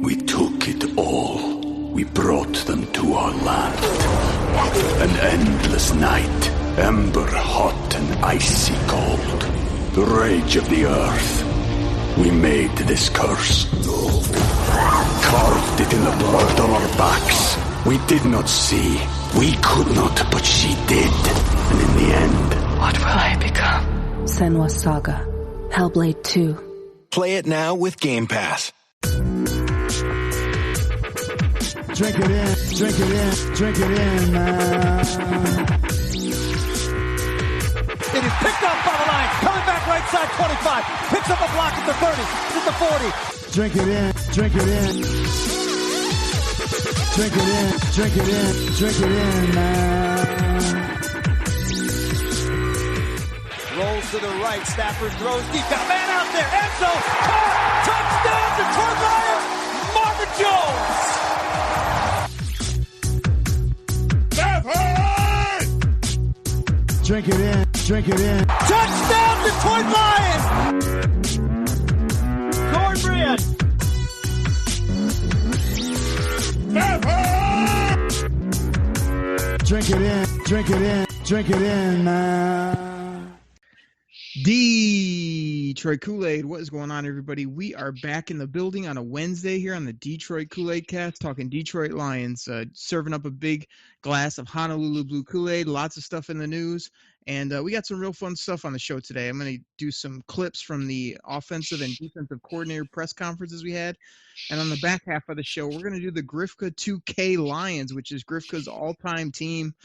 We took it all. We brought them to our land. An endless night, ember hot and icy cold. The rage of the earth. We made this curse. Carved it in the blood on our backs. We did not see. We could not, but she did. And in the end... What will I become? Senua's Saga. Hellblade 2. Play it now with Game Pass. Drink it in, drink it in, drink it in, man. It is picked up by the Lions, coming back right side 25, picks up a block at the 30, at the 40. Drink it in, drink it in. Drink it in, drink it in, drink it in, man. Rolls to the right, Stafford throws deep, got a man out there, end zone, touchdown, Detroit Lions, Marvin Jones. Drink it in, drink it in. Touchdown, Detroit Lions! Cornbread! Drink it in, drink it in, drink it in, man. Detroit Koolaid, what is going on, everybody? We are back in the building on a Wednesday here on the Detroit Koolaid Cast, talking Detroit Lions, serving up a big glass of Honolulu Blue Kool-Aid, lots of stuff in the news, and we got some real fun stuff on the show today. I'm going to do some clips from the offensive and defensive coordinator press conferences we had, and on the back half of the show, we're going to do the Grifka 2K Lions, which is Grifka's all-time team,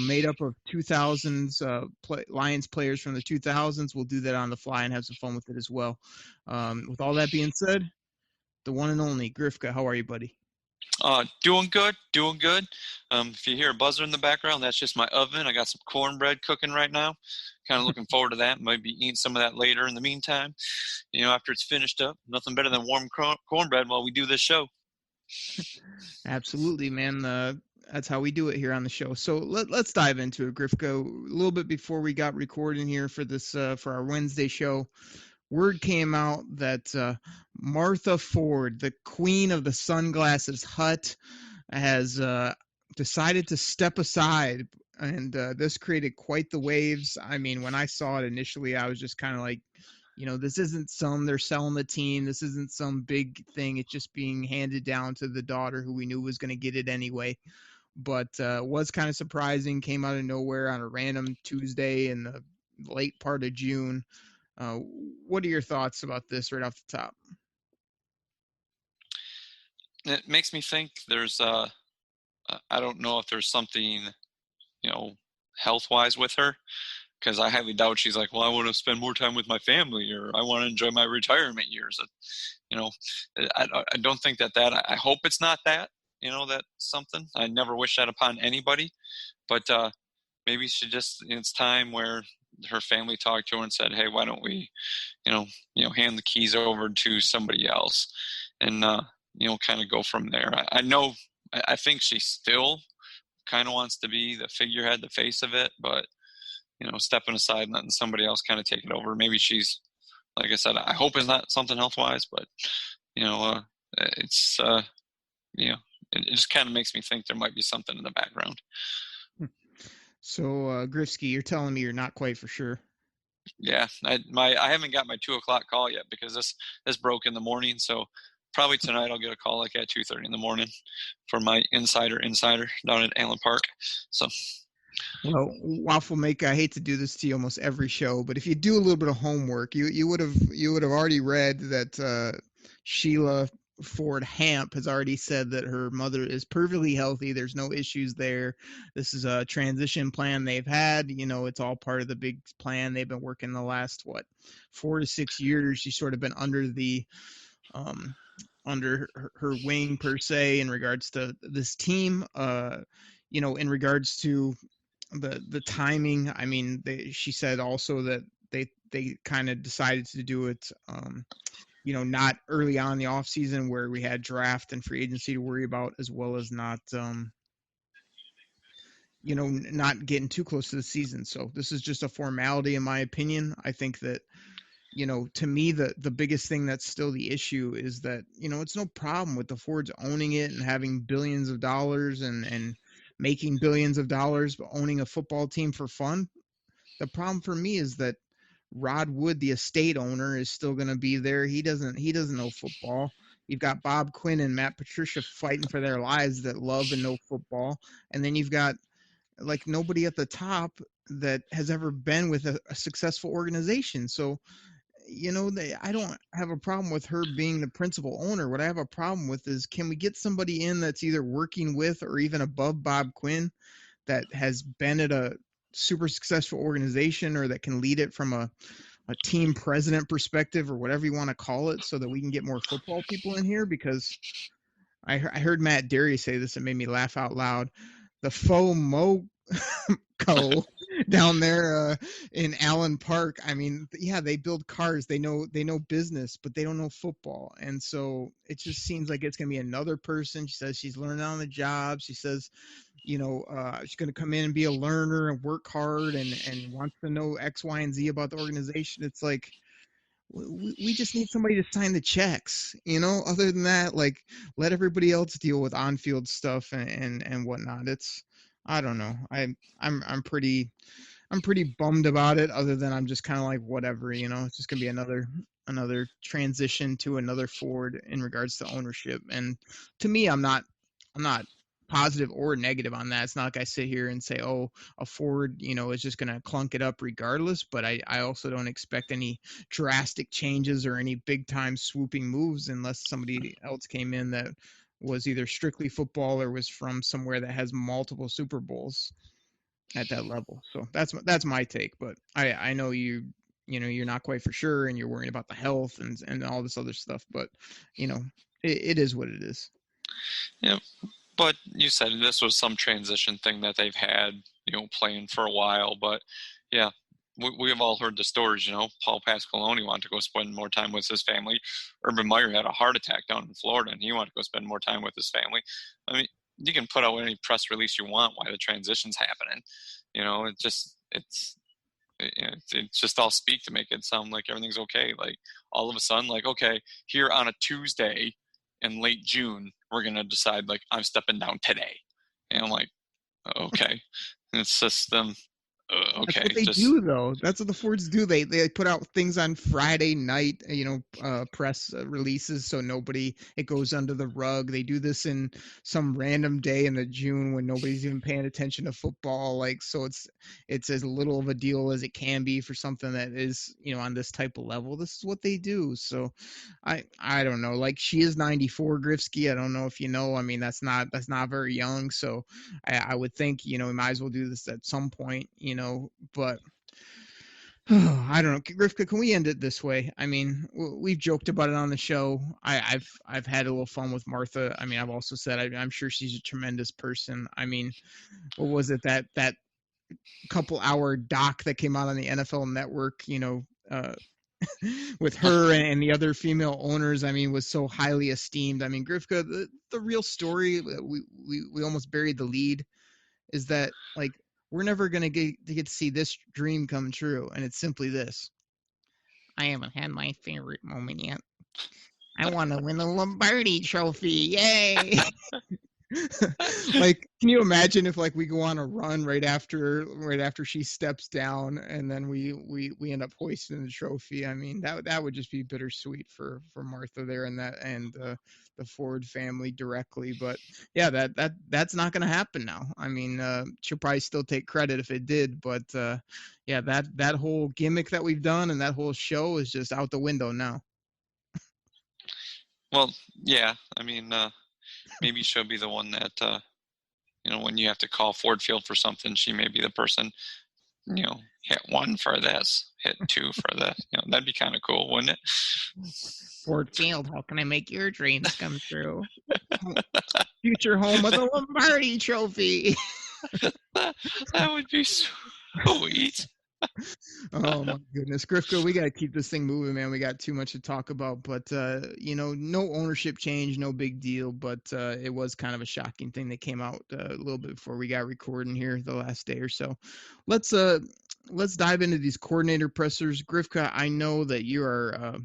made up of 2000s Lions players from the 2000s. We'll do that on the fly and have some fun with it as well. With all that being said, the one and only Grifka, how are you, buddy? Doing good. If you hear a buzzer in the background, that's just my oven. I got some cornbread cooking right now. Kind of looking forward to that. Might be eating some of that later in the meantime. You know, after it's finished up, nothing better than warm cornbread while we do this show. Absolutely, man. That's how we do it here on the show. So let's dive into it, Grifka. A little bit before we got recording here for this for our Wednesday show, word came out that Martha Ford, the queen of the sunglasses hut, has decided to step aside, and this created quite the waves. I mean, when I saw it initially, I was just kind of like, you know, this isn't they're selling the team. This isn't some big thing. It's just being handed down to the daughter who we knew was going to get it anyway. But was kind of surprising, came out of nowhere on a random Tuesday in the late part of June. What are your thoughts about this right off the top? It makes me think there's I don't know if there's something, you know, health-wise with her, because I highly doubt she's like, well, I want to spend more time with my family, or I want to enjoy my retirement years. You know, I don't think that I hope it's not that, you know, that's something. I never wish that upon anybody, but maybe it's time where her family talked to her and said, hey, why don't we, you know, hand the keys over to somebody else and, you know, kind of go from there. I think she still kind of wants to be the figurehead, the face of it, but, you know, stepping aside and letting somebody else kind of take it over. Maybe she's, like I said, I hope it's not something health-wise, but, you know, it's, you know, it just kind of makes me think there might be something in the background. So, Grifsky, you're telling me you're not quite for sure. Yeah, I haven't got my 2:00 call yet because this broke in the morning. So probably tonight I'll get a call like at 2:30 in the morning for my insider down at Allen Park. So, well, Waffle Maker, I hate to do this to you almost every show, but if you do a little bit of homework, you would have already read that Sheila Ford Hamp has already said that her mother is perfectly healthy. There's no issues there. This is a transition plan they've had. You know, it's all part of the big plan. They've been working the last, 4 to 6 years. She's sort of been under the, under her wing per se in regards to this team, you know, in regards to the timing. I mean, she said also that they kind of decided to do it, you know, not early on in the off season where we had draft and free agency to worry about, as well as not, you know, not getting too close to the season. So this is just a formality, in my opinion. I think that to me, the biggest thing that's still the issue is that, it's no problem with the Fords owning it and having billions of dollars and making billions of dollars, but owning a football team for fun. The problem for me is that Rod Wood, the estate owner, is still going to be there. He doesn't know football. You've got Bob Quinn and Matt Patricia fighting for their lives that love and know football. And then you've got like nobody at the top that has ever been with a successful organization. So, I don't have a problem with her being the principal owner. What I have a problem with is, can we get somebody in that's either working with or even above Bob Quinn that has been at a super successful organization, or that can lead it from a team president perspective, or whatever you want to call it, so that we can get more football people in here? Because I heard Matt Derry say this, and made me laugh out loud. The FOMO down there in Allen Park. I mean, yeah, they build cars. They know business, but they don't know football. And so it just seems like it's going to be another person. She says she's learning on the job. She says, she's going to come in and be a learner and work hard and wants to know X, Y, and Z about the organization. It's like, we just need somebody to sign the checks, other than that, like, let everybody else deal with on-field stuff and whatnot. It's, I don't know. I'm pretty bummed about it, other than I'm just kind of like, whatever, it's just going to be another transition to another Ford in regards to ownership. And to me, I'm not positive or negative on that. It's not like I sit here and say, oh, a Ford, is just going to clunk it up regardless. But I also don't expect any drastic changes or any big time swooping moves unless somebody else came in that was either strictly football or was from somewhere that has multiple Super Bowls at that level. So that's my take. But I know you're not quite for sure, and you're worried about the health and all this other stuff. But it is what it is. Yeah. But you said this was some transition thing that they've had, playing for a while. But yeah, we have all heard the stories, Paul Pasqualoni wanted to go spend more time with his family. Urban Meyer had a heart attack down in Florida, and he wanted to go spend more time with his family. I mean, you can put out any press release you want why the transition's happening. It's just all speak to make it sound like everything's okay. Like, all of a sudden, like, okay, here on a Tuesday in late June, we're going to decide, like, I'm stepping down today. And I'm like, okay. And it's just them. Okay. That's what they do, though. That's what the Fords do. They put out things on Friday night, press releases, so it goes under the rug. They do this in some random day in the June when nobody's even paying attention to football. Like, so it's as little of a deal as it can be for something that is, on this type of level. This is what they do. So I don't know. Like, she is 94, Grifsky. I don't know if you know. I mean, that's not very young. So I would think, we might as well do this at some point, but I don't know. Grifka, can we end it this way? I mean, we've joked about it on the show. I've had a little fun with Martha. I mean, I've also said I'm sure she's a tremendous person. I mean, what was it, that couple hour doc that came out on the NFL Network, with her and the other female owners, I mean, was so highly esteemed. I mean, Grifka, the real story, we almost buried the lead, is that, like, we're never going to get to see this dream come true. And it's simply this: I haven't had my favorite moment yet. I want to win the Lombardi trophy. Yay. Like, can you imagine if, like, we go on a run right after she steps down, and then we end up hoisting the trophy? I mean, that would just be bittersweet for Martha there and the Ford family directly. But yeah, that's not going to happen now. I mean, she'll probably still take credit if it did, but yeah, that whole gimmick that we've done and that whole show is just out the window now. Well, yeah, I mean, maybe she'll be the one that, when you have to call Ford Field for something, she may be the person, hit 1 for this, hit 2 for this. That'd be kind of cool, wouldn't it? Ford Field, how can I make your dreams come true? Future home of the Lombardi trophy. That would be sweet. Oh my goodness, Grifko, we got to keep this thing moving, man. We got too much to talk about, but no ownership change, no big deal, but it was kind of a shocking thing that came out a little bit before we got recording here the last day or so. Let's let's dive into these coordinator pressers. Grifka, I know that you are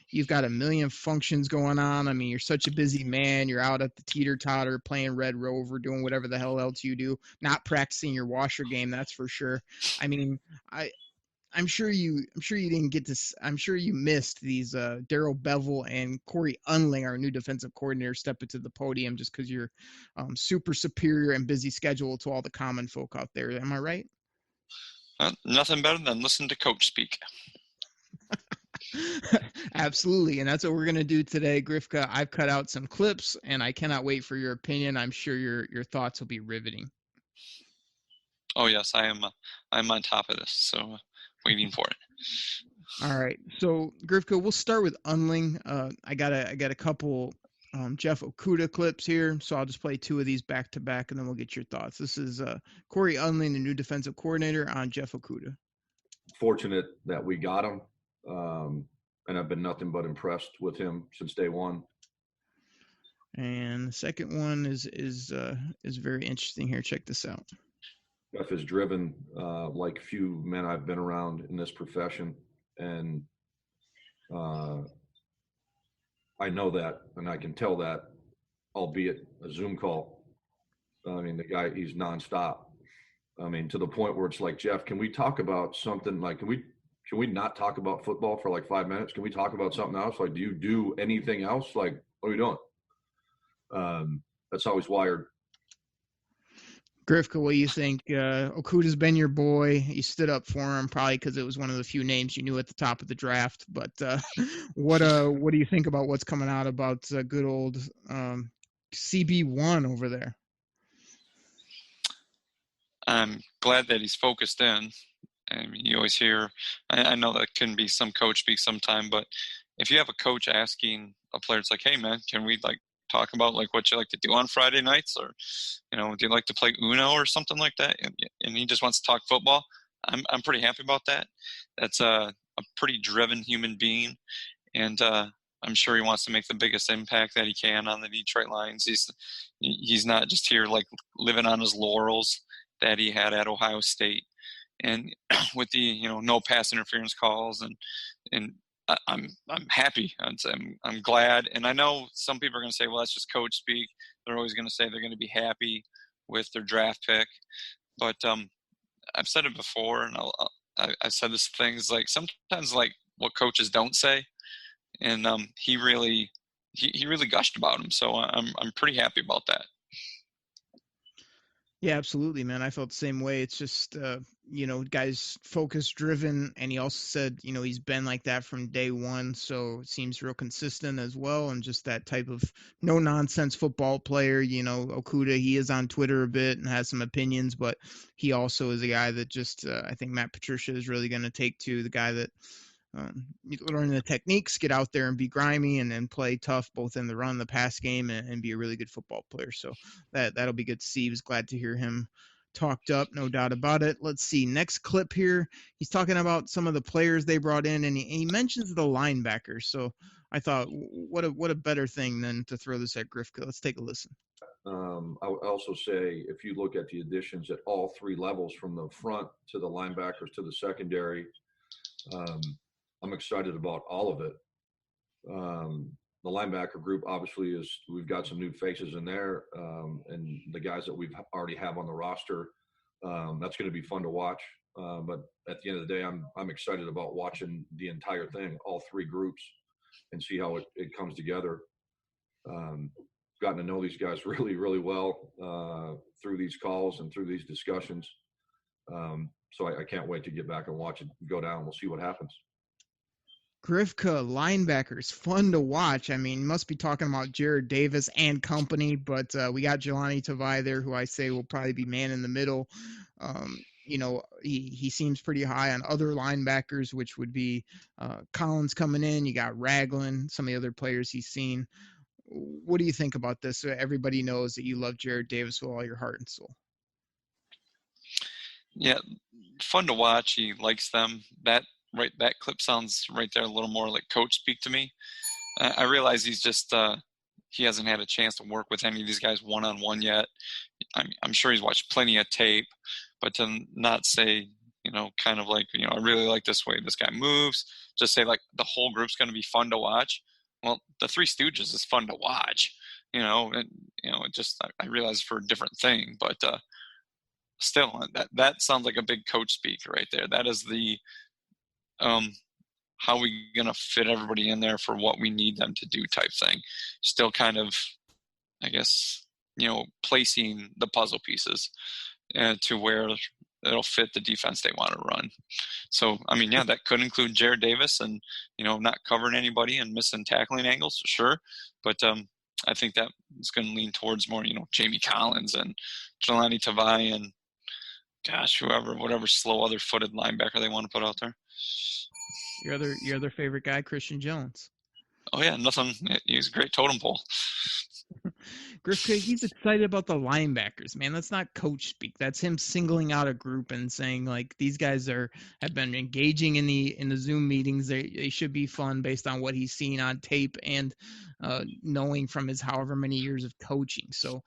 you've got a million functions going on. I mean, you're such a busy man. You're out at the teeter-totter playing Red Rover, doing whatever the hell else you do, not practicing your washer game, that's for sure. I mean, I'm sure you didn't get to. I'm sure you missed these Daryl Bevel and Corey Undlin, our new defensive coordinator, step into the podium just because you're super superior and busy schedule to all the common folk out there. Am I right? Nothing better than listen to Coach speak. Absolutely, and that's what we're gonna do today, Grifka. I've cut out some clips, and I cannot wait for your opinion. I'm sure your thoughts will be riveting. Oh yes, I am. I'm on top of this, so waiting for it. All right, so Grifka, we'll start with Undlin. I got a couple Jeff Okudah clips here, so I'll just play two of these back to back, and then we'll get your thoughts. This is Corey Undlin, the new defensive coordinator, on Jeff Okudah. Fortunate that we got him, and I've been nothing but impressed with him since day one. And the second one is very interesting here. Check this out. Jeff is driven like few men I've been around in this profession, and I know that, and I can tell that, albeit a Zoom call. I mean, the guy, he's nonstop. I mean, to the point where it's like, Jeff, can we talk about something like, can we not talk about football for like 5 minutes? Can we talk about something else? Like, do you do anything else? Like, what are you doing? That's how he's wired. Grifka, what do you think? Okudah's been your boy. You stood up for him probably because it was one of the few names you knew at the top of the draft. But what do you think about what's coming out about good old CB1 over there? I'm glad that he's focused in. I mean, you always hear, I know that can be some coach speak sometime, but if you have a coach asking a player, it's like, hey man, can we like talk about like what you like to do on Friday nights, or do you like to play Uno or something like that, and he just wants to talk football, I'm pretty happy about that. That's a pretty driven human being, and I'm sure he wants to make the biggest impact that he can on the Detroit Lions. He's not just here like living on his laurels that he had at Ohio State, and with the no pass interference calls, and I'm happy. I'm glad, and I know some people are going to say, well, that's just coach speak. They're always going to say they're going to be happy with their draft pick, but I've said it before, and I've said this things like sometimes like what coaches don't say, and he really gushed about him, so I'm pretty happy about that. Yeah, absolutely, man. I felt the same way. It's just, guys focus driven. And he also said, he's been like that from day one. So it seems real consistent as well. And just that type of no nonsense football player. Okudah, he is on Twitter a bit and has some opinions, but he also is a guy that just, I think Matt Patricia is really going to take to, the guy that, you learn the techniques, get out there and be grimy and play tough both in the run, the pass game, and be a really good football player. So that'll be good to see. He was glad to hear him talked up, no doubt about it. Let's see. Next clip here. He's talking about some of the players they brought in, and he mentions the linebackers. So I thought, what a better thing than to throw this at Grifka. Let's take a listen. I would also say, if you look at the additions at all three levels, from the front to the linebackers to the secondary, I'm excited about all of it. The linebacker group, obviously, we've got some new faces in there, and the guys that we've already have on the roster. That's going to be fun to watch. But at the end of the day, I'm excited about watching the entire thing, all three groups, and see how it comes together. Gotten to know these guys really, really well through these calls and through these discussions. So I can't wait to get back and watch it go down. We'll see what happens. Grifka, linebackers, fun to watch. I mean, must be talking about Jared Davis and company, but we got Jelani Tavai there, who I say will probably be man in the middle. He seems pretty high on other linebackers, which would be Collins coming in. You got Ragland, some of the other players he's seen. What do you think about this? Everybody knows that you love Jared Davis with all your heart and soul. Yeah, fun to watch. He likes them. That clip sounds right there a little more like coach speak to me. I realize he's just he hasn't had a chance to work with any of these guys one-on-one yet. I'm sure he's watched plenty of tape, but to not say kind of like, I really like this way this guy moves. Just say like the whole group's going to be fun to watch. Well, the Three Stooges is fun to watch, and it just, I realize for a different thing, but still, that sounds like a big coach speak right there. That is the how we gonna fit everybody in there for what we need them to do type thing. Still kind of, I guess, placing the puzzle pieces to where it'll fit the defense they want to run. So, I mean, yeah, that could include Jared Davis and, not covering anybody and missing tackling angles, sure. But I think that is going to lean towards more, Jamie Collins and Jelani Tavai and, gosh, whatever slow other-footed linebacker they want to put out there. Your other favorite guy, Christian Jones. Oh, yeah, nothing. He's a great totem pole. Griff, he's excited about the linebackers, man. That's not coach speak. That's him singling out a group and saying, like, these guys have been engaging in the Zoom meetings. They should be fun based on what he's seen on tape and knowing from his however many years of coaching. So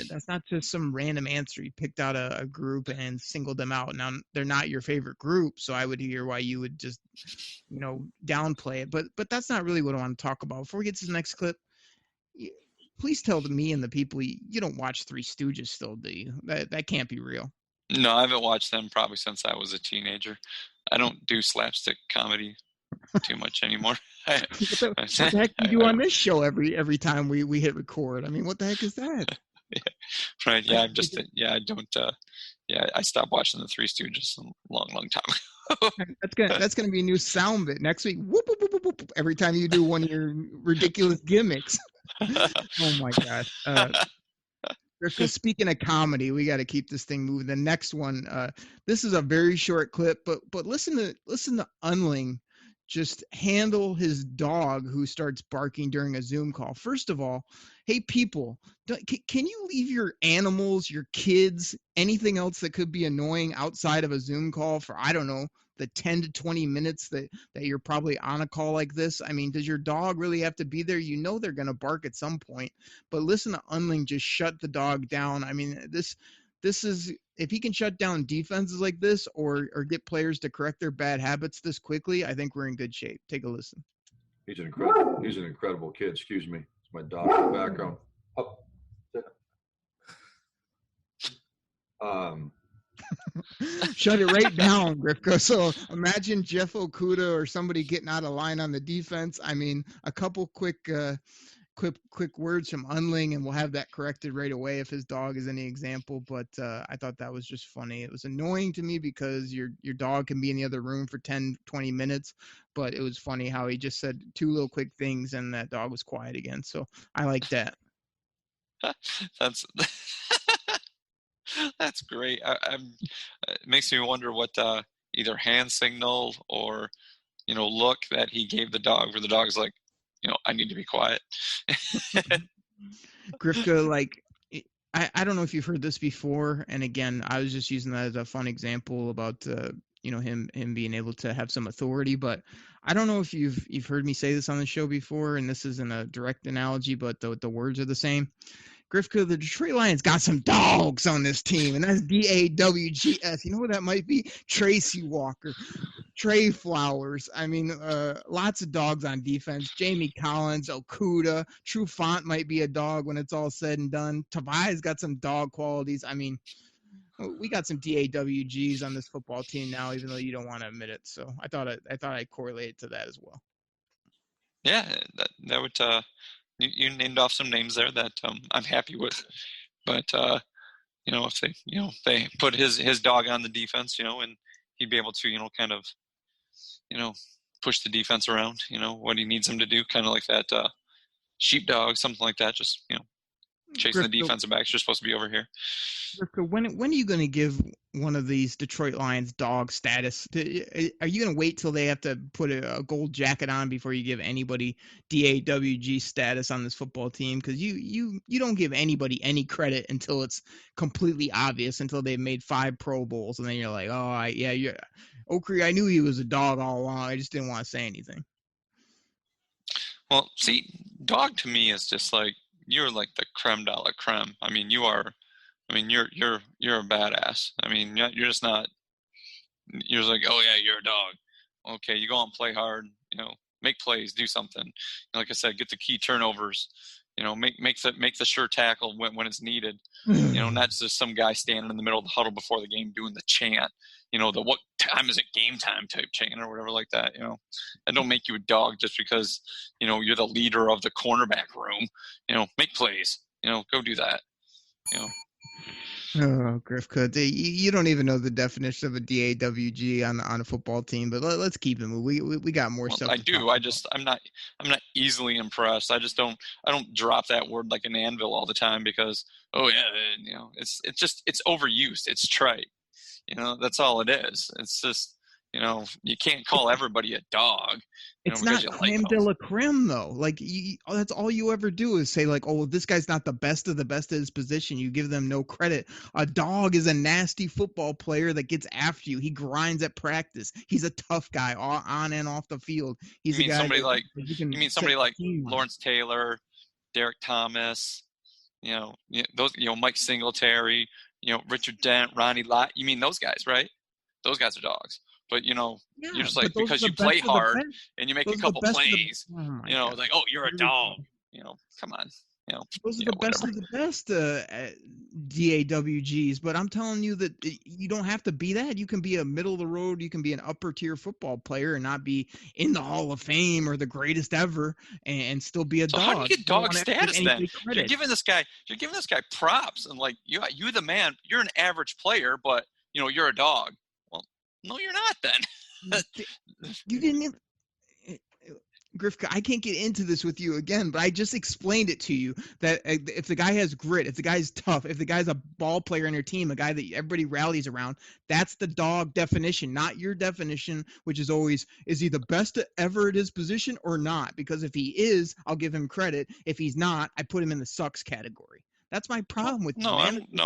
that's not just some random answer. He picked out a group and singled them out. Now, they're not your favorite group, so I would hear why you would just, downplay it. But that's not really what I want to talk about. Before we get to the next clip, please tell me and the people you don't watch Three Stooges still, do you? That can't be real. No, I haven't watched them probably since I was a teenager. I don't do slapstick comedy too much anymore. What the heck do you do on this show every time we hit record? I mean, what the heck is that? Yeah, right. Yeah, I'm just. I don't. I stopped watching the Three Stooges a long time ago. That's gonna be a new sound bit next week. Whoop, whoop, whoop, whoop, every time you do one of your ridiculous gimmicks. Oh my gosh. Because speaking of comedy, we got to keep this thing moving. The next one, this is a very short clip, but listen to Undlin just handle his dog who starts barking during a Zoom call. First of all, hey people, can you leave your animals, your kids, anything else that could be annoying outside of a Zoom call for, I don't know, the 10 to 20 minutes that you're probably on a call like this? I mean, does your dog really have to be there? They're going to bark at some point, but listen to Undlin just shut the dog down. I mean, this is, if he can shut down defenses like this or get players to correct their bad habits this quickly, I think we're in good shape. Take a listen. He's an incredible kid. Excuse me. It's my dog in the background. Shut it right down, Grifko. So imagine Jeff Okuda or somebody getting out of line on the defense. I mean, a couple quick words from Undlin, and we'll have that corrected right away if his dog is any example. But I thought that was just funny. It was annoying to me because your dog can be in the other room for 10, 20 minutes, but it was funny how he just said two little quick things and that dog was quiet again. So I like that. That's great. It makes me wonder what either hand signal or look that he gave the dog, where the dog's like, I need to be quiet. Grifka, like, I don't know if you've heard this before, and again, I was just using that as a fun example about him being able to have some authority, but I don't know if you've heard me say this on the show before, and this isn't a direct analogy, but the words are the same. Grifka, the Detroit Lions got some dogs on this team, and that's DAWGS. You know what that might be? Tracy Walker, Trey Flowers. I mean, lots of dogs on defense. Jamie Collins, Okuda, Trufant might be a dog when it's all said and done. Tavai's got some dog qualities. I mean, we got some DAWGs on this football team now, even though you don't want to admit it. So I thought I'd correlate it to that as well. Yeah, that would. You named off some names there that I'm happy with, but if they put his dog on the defense, and he'd be able to kind of push the defense around, what he needs him to do, kind of like that sheepdog, something like that, just chasing the defensive backs. You're supposed to be over here. When are you going to give one of these Detroit Lions dog status? Are you going to wait till they have to put a gold jacket on before you give anybody DAWG status on this football team? Because you don't give anybody any credit until it's completely obvious, until they've made 5 Pro Bowls, and then you're like, Okri, I knew he was a dog all along. I just didn't want to say anything. Well, see, dog to me is just like, you're like the creme de la creme. I mean, you are. I mean, you're a badass. I mean, you're just not you're like, oh yeah, you're a dog. Okay, you go out and play hard, make plays, do something. And like I said, get the key turnovers, make the sure tackle when it's needed. Not just some guy standing in the middle of the huddle before the game doing the chant, the what time is it game time type chant or whatever like that, That don't make you a dog just because, you're the leader of the cornerback room, make plays, go do that, Oh, Griff Could. You don't even know the definition of a DAWG on a football team, but let's keep it moving. We got more stuff. I do. I'm not easily impressed. I don't drop that word like an anvil all the time because, oh yeah, it's overused. It's trite. That's all it is. It's just, you can't call everybody a dog. It's not creme de la creme, though. Like, that's all you ever do is say, like, oh, well, this guy's not the best of his position. You give them no credit. A dog is a nasty football player that gets after you. He grinds at practice. He's a tough guy on and off the field. He's you mean somebody like team Lawrence Taylor, Derek Thomas, those, Mike Singletary, Richard Dent, Ronnie Lott. You mean those guys, right? Those guys are dogs. But, you're just like, because you play hard and you make a couple plays, like, oh, you're a dog. Come on. Those are the best of the best DAWGs. But I'm telling you that you don't have to be that. You can be a middle of the road. You can be an upper tier football player and not be in the Hall of Fame or the greatest ever and still be a dog. How do you get dog status then? You're giving this guy props and like, you the man, you're an average player, but, you're a dog. No, you're not then. You didn't even... Griff, I can't get into this with you again, but I just explained it to you that if the guy has grit, if the guy's tough, if the guy's a ball player on your team, a guy that everybody rallies around, that's the dog definition, not your definition, which is always, is he the best ever at his position or not? Because if he is, I'll give him credit. If he's not, I put him in the sucks category. That's my problem with no.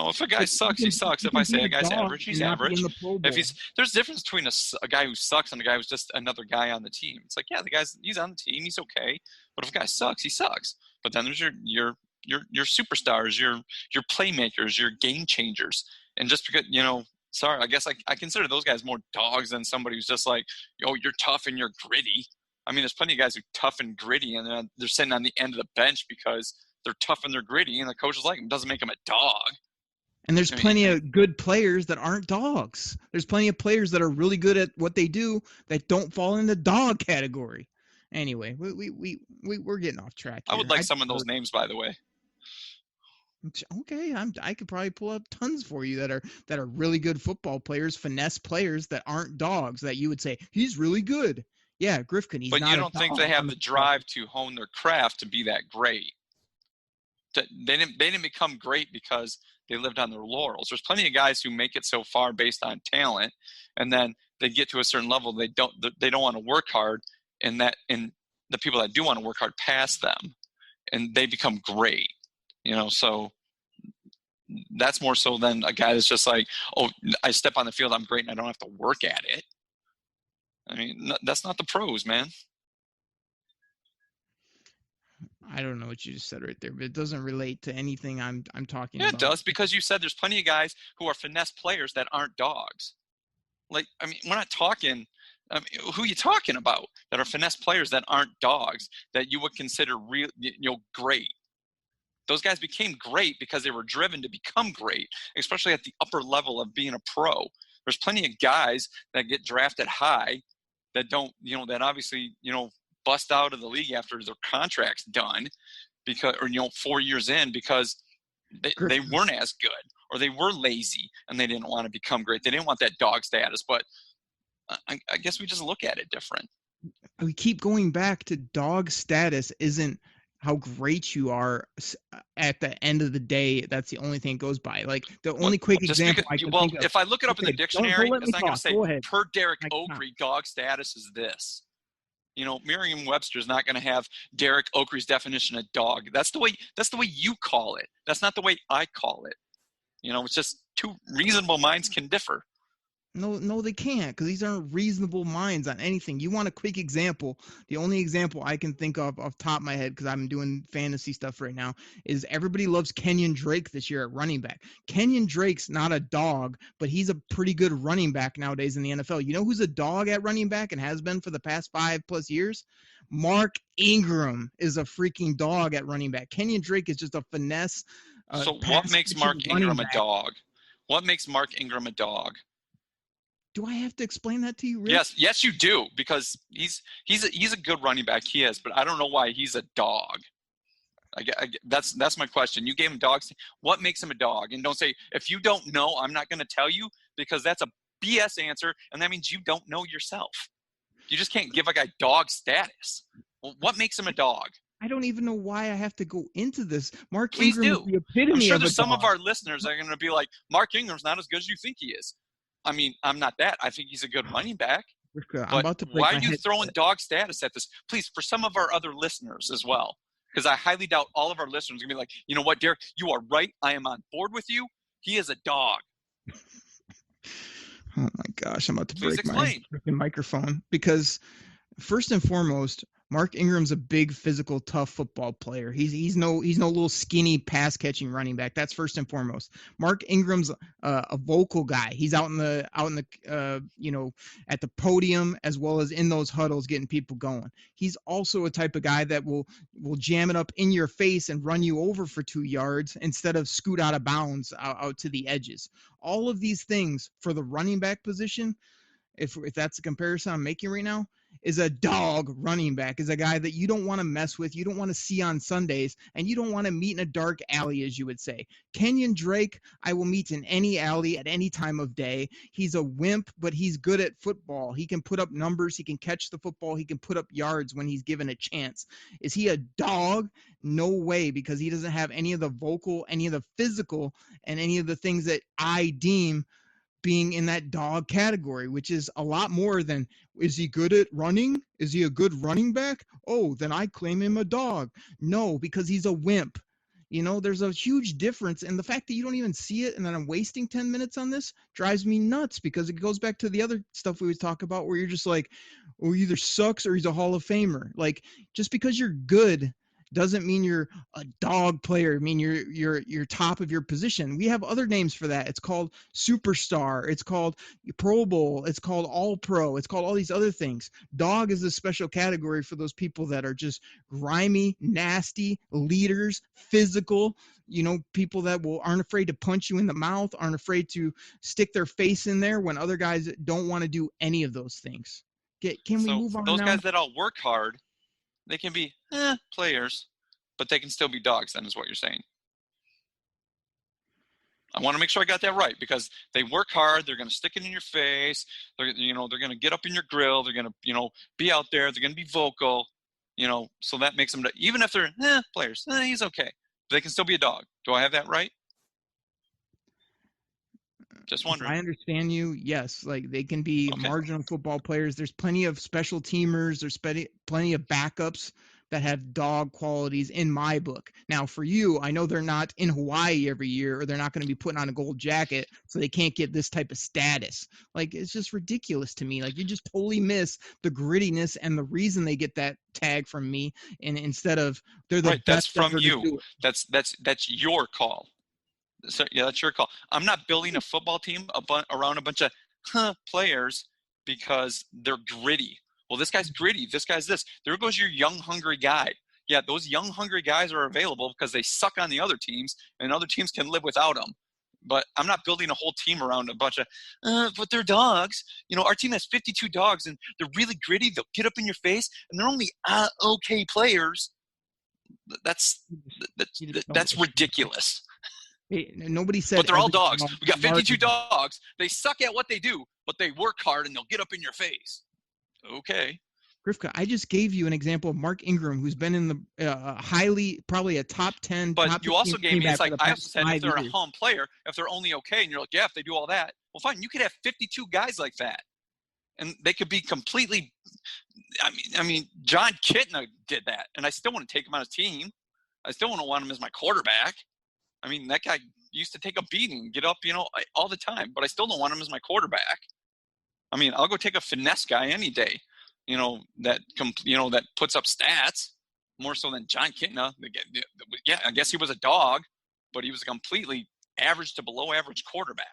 If a guy sucks, he sucks. If I say a guy's average, he's average. If there's a difference between a guy who sucks and a guy who's just another guy on the team. It's like, yeah, he's on the team, he's okay. But if a guy sucks, he sucks. But then there's your superstars, your playmakers, your game changers. And just because sorry, I guess I consider those guys more dogs than somebody who's just like, oh, you're tough and you're gritty. I mean, there's plenty of guys who are tough and gritty, and they're sitting on the end of the bench because they're tough and they're gritty, and the coach is like them. Doesn't make them a dog. And there's plenty of good players that aren't dogs. There's plenty of players that are really good at what they do that don't fall in the dog category. Anyway, we're getting off track here. I would like some of those names, by the way. Okay, I could probably pull up tons for you that are really good football players, finesse players that aren't dogs that you would say he's really good. Yeah, Griffin. He's but not you don't think they have the drive to hone their craft to be that great? They didn't become great because they lived on their laurels. There's plenty of guys who make it so far based on talent, and then they get to a certain level. They don't want to work hard, and the people that do want to work hard pass them, and they become great. So that's more so than a guy that's just like, oh, I step on the field, I'm great, and I don't have to work at it. I mean, that's not the pros, man. I don't know what you just said right there, but it doesn't relate to anything I'm talking about. Yeah, it does, because you said there's plenty of guys who are finesse players that aren't dogs. Like, I mean, we're not talking who are you talking about that are finesse players that aren't dogs that you would consider real, great? Those guys became great because they were driven to become great, especially at the upper level of being a pro. There's plenty of guys that get drafted high that don't, that obviously, bust out of the league after their contract's done because, or 4 years in because they weren't as good or they were lazy and they didn't want to become great. They didn't want that dog status, but I guess we just look at it different. We keep going back to dog status isn't how great you are at the end of the day. That's the only thing it goes by. Like the only quick example I can think of. If I look it up in the dictionary, it's not going to say per Derek Like, Oakley, dog status is this. Merriam-Webster is not going to have Derek Oakley's definition of dog. That's the way you call it. That's not the way I call it. It's just two reasonable minds can differ. No, they can't, because these aren't reasonable minds on anything. You want a quick example? The only example I can think of off the top of my head, because I'm doing fantasy stuff right now, is everybody loves Kenyon Drake this year at running back. Kenyon Drake's not a dog, but he's a pretty good running back nowadays in the NFL. You know who's a dog at running back and has been for the past 5+ years? Mark Ingram is a freaking dog at running back. Kenyon Drake is just a finesse. So what makes Mark Ingram a dog? What makes Mark Ingram a dog? Do I have to explain that to you, Rick? Yes, you do, because he's a good running back. He is, but I don't know why he's a dog. That's my question. You gave him dogs. What makes him a dog? And don't say, if you don't know, I'm not going to tell you, because that's a BS answer, and that means you don't know yourself. You just can't give a guy dog status. Well, what makes him a dog? I don't even know why I have to go into this. Mark Please Ingram do. is the epitome I'm sure of a there's some dog. of our listeners that are going to be like, Mark Ingram's not as good as you think he is. I mean, I'm not that. I think he's a good running back. I'm about to break why my are you head. throwing dog status at this? Please, for some of our other listeners as well, because I highly doubt all of our listeners are going to be like, you know what, Derek, you are right. I am on board with you. He is a dog. Oh my gosh, I'm about to Please break my freaking microphone, because first and foremost, Mark Ingram's a big, physical, tough football player. He's no little skinny pass catching running back. That's first and foremost. Mark Ingram's a vocal guy. He's out in the at the podium, as well as in those huddles, getting people going. He's also a type of guy that will jam it up in your face and run you over for 2 yards instead of scoot out of bounds out to the edges. All of these things for the running back position, if that's the comparison I'm making right now, is a dog running back, is a guy that you don't want to mess with, you don't want to see on Sundays, and you don't want to meet in a dark alley, as you would say. Kenyon Drake, I will meet in any alley at any time of day. He's a wimp, but he's good at football. He can put up numbers, he can catch the football, he can put up yards when he's given a chance. Is he a dog? No way, because he doesn't have any of the vocal, any of the physical, and any of the things that I deem being in that dog category, which is a lot more than, is he good at running? Is he a good running back? Oh, then I claim him a dog. No, because he's a wimp. You know, there's a huge difference. And the fact that you don't even see it and then I'm wasting 10 minutes on this drives me nuts, because it goes back to the other stuff we always talk about, where you're just like, oh, he either sucks or he's a Hall of Famer. Like, just because you're good doesn't mean you're a dog player. I mean, you're top of your position. We have other names for that. It's called superstar. It's called Pro Bowl. It's called All Pro. It's called all these other things. Dog is a special category for those people that are just grimy, nasty, leaders, physical, people that aren't afraid to punch you in the mouth, aren't afraid to stick their face in there when other guys don't want to do any of those things. Can we move on those now? guys that all work hard, they can be players, but they can still be dogs, then, is what you're saying. I want to make sure I got that right, because they work hard. They're going to stick it in your face. They're going to get up in your grill. They're going to, be out there. They're going to be vocal, so that makes them, even if they're players, he's okay. They can still be a dog. Do I have that right? Just wondering. I understand you. Yes, like they can be marginal football players. There's plenty of special teamers. There's plenty of backups that have dog qualities in my book. Now, for you, I know they're not in Hawaii every year, or they're not going to be putting on a gold jacket, so they can't get this type of status. Like, it's just ridiculous to me. Like, you just totally miss the grittiness and the reason they get that tag from me, and instead of they're the best. That's from you. That's your call. So, yeah, that's your call. I'm not building a football team around a bunch of players because they're gritty. Well, this guy's gritty. This guy's this. There goes your young, hungry guy. Yeah, those young, hungry guys are available because they suck on the other teams, and other teams can live without them. But I'm not building a whole team around a bunch of, but they're dogs. Our team has 52 dogs, and they're really gritty. They'll get up in your face, and they're only okay players. That's ridiculous. Hey, nobody said. But they're all dogs. We got 52 dogs. They suck at what they do, but they work hard and they'll get up in your face. Okay. Grifka, I just gave you an example of Mark Ingram, who's been in the probably a top 10. But top you also gave me, it's like I said, if they're years. a home player, if they're only okay, and you're like, yeah, if they do all that, well, fine. You could have 52 guys like that, and they could be completely. I mean, John Kitna did that, and I still want to take him on his team. I still want him as my quarterback. I mean, that guy used to take a beating, get up, all the time, but I still don't want him as my quarterback. I mean, I'll go take a finesse guy any day, that puts up stats more so than John Kitna. Yeah, I guess he was a dog, but he was a completely average to below average quarterback.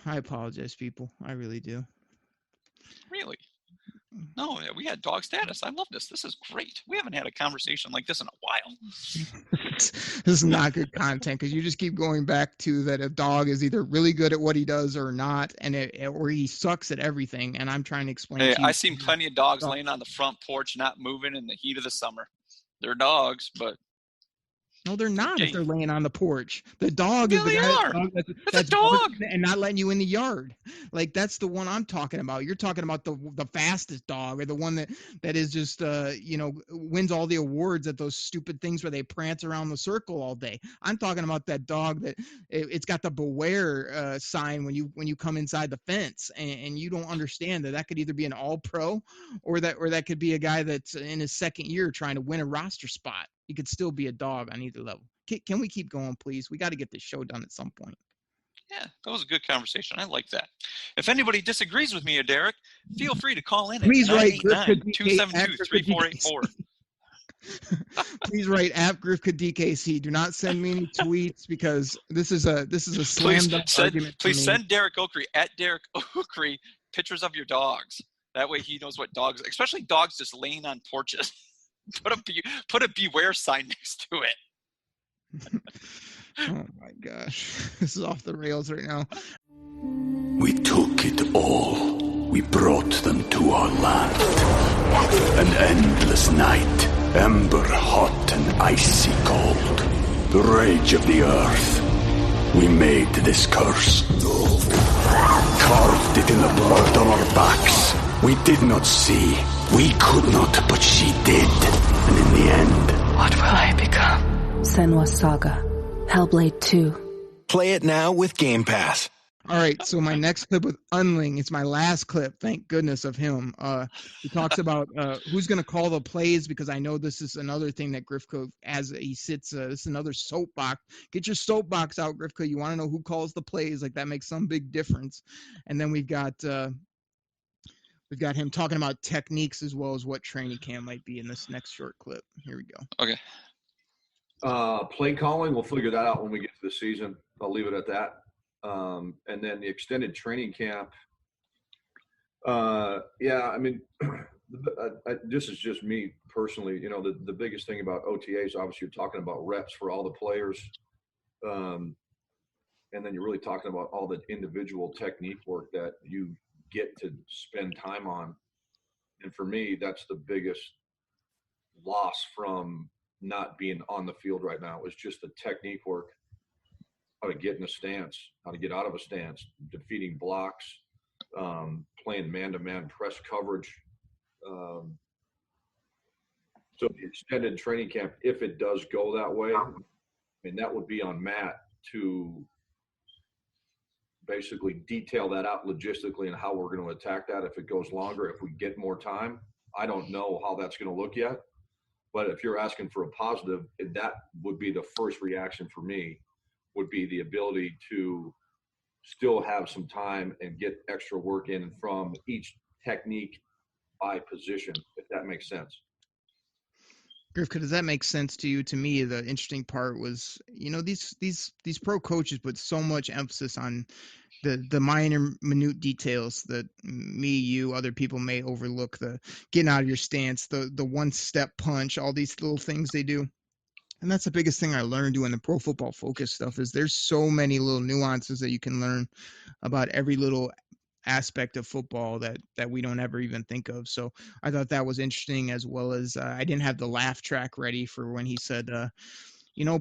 I apologize, people. I really do. Really? No, we had dog status. I love this. This is great. We haven't had a conversation like this in a while. This is not good content because you just keep going back to that a dog is either really good at what he does or not, or he sucks at everything. And I'm trying to explain to you. I've seen plenty of dogs laying on the front porch, not moving in the heat of the summer. They're dogs, but no, they're not. If they're laying on the porch, the dog is the guy that's a dog and not letting you in the yard. Like that's the one I'm talking about. You're talking about the fastest dog, or the one that is just wins all the awards at those stupid things where they prance around the circle all day. I'm talking about that dog that it's got the beware sign when you come inside the fence, and you don't understand that could either be an all-pro or that could be a guy that's in his second year trying to win a roster spot. He could still be a dog on either level. Can we keep going, please? We got to get this show done at some point. Yeah, that was a good conversation. I like that. If anybody disagrees with me or Derek, feel free to call in at 989-272-3484. Please write at GriffKDKC. Do not send me any tweets because this is a slam dunk argument. Please send Derek Oakrey at Derek Oakrey pictures of your dogs. That way he knows what dogs, especially dogs just laying on porches. Put a beware sign next to it. Oh my gosh. This is off the rails right now. We took it all. We brought them to our land. An endless night, ember hot and icy cold. The rage of the earth. We made this curse. Carved it in the blood on our backs. We did not see. We could not, but she did. And in the end... What will I become? Senua's Saga. Hellblade 2. Play it now with Game Pass. All right, so my next clip with Undlin, it's my last clip, thank goodness of him. He talks about who's going to call the plays, because I know this is another thing that Grifko, as he sits, this is another soapbox. Get your soapbox out, Grifko. You want to know who calls the plays, like that makes some big difference. And then we've got him talking about techniques as well as what training camp might be in this next short clip. Here we go. Okay. Play calling, we'll figure that out when we get to the season. I'll leave it at that. And then the extended training camp. This is just me personally. The biggest thing about OTAs, obviously, you're talking about reps for all the players. And then you're really talking about all the individual technique work that you get to spend time on. And for me, that's the biggest loss from not being on the field right now, is just the technique work, how to get in a stance, how to get out of a stance, defeating blocks, playing man-to-man press coverage. So the extended training camp, if it does go that way, that would be on Matt to basically detail that out logistically and how we're going to attack that. If it goes longer, if we get more time, I don't know how that's going to look yet. But if you're asking for a positive, that would be the first reaction for me, would be the ability to still have some time and get extra work in from each technique by position, if that makes sense. Griff, does that make sense to you? To me, the interesting part was, these pro coaches put so much emphasis on the minor, minute details that me, you, other people may overlook, the getting out of your stance, the one-step punch, all these little things they do. And that's the biggest thing I learned doing the Pro Football Focus stuff, is there's so many little nuances that you can learn about every little aspect of football that we don't ever even think of. So I thought that was interesting, as well as I didn't have the laugh track ready for when he said,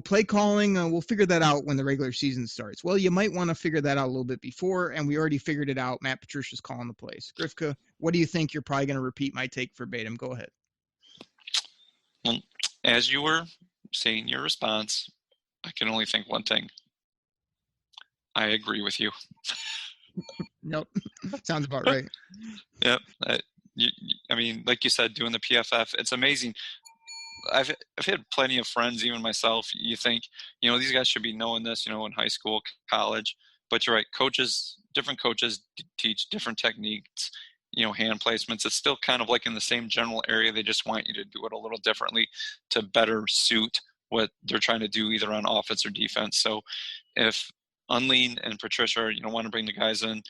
play calling, we'll figure that out when the regular season starts. Well, you might want to figure that out a little bit before, and we already figured it out. Matt Patricia's calling the plays. Grifka, what do you think? You're probably going to repeat my take verbatim. Go ahead. Well, as you were saying your response, I can only think one thing. I agree with you. Nope. Sounds about right. Yep. Like you said, doing the PFF, it's amazing. I've had plenty of friends, even myself. You think, these guys should be knowing this, in high school, college. But you're right, different coaches teach different techniques, hand placements. It's still kind of like in the same general area. They just want you to do it a little differently to better suit what they're trying to do either on offense or defense. So if Undlin and Patricia, want to bring the guys in,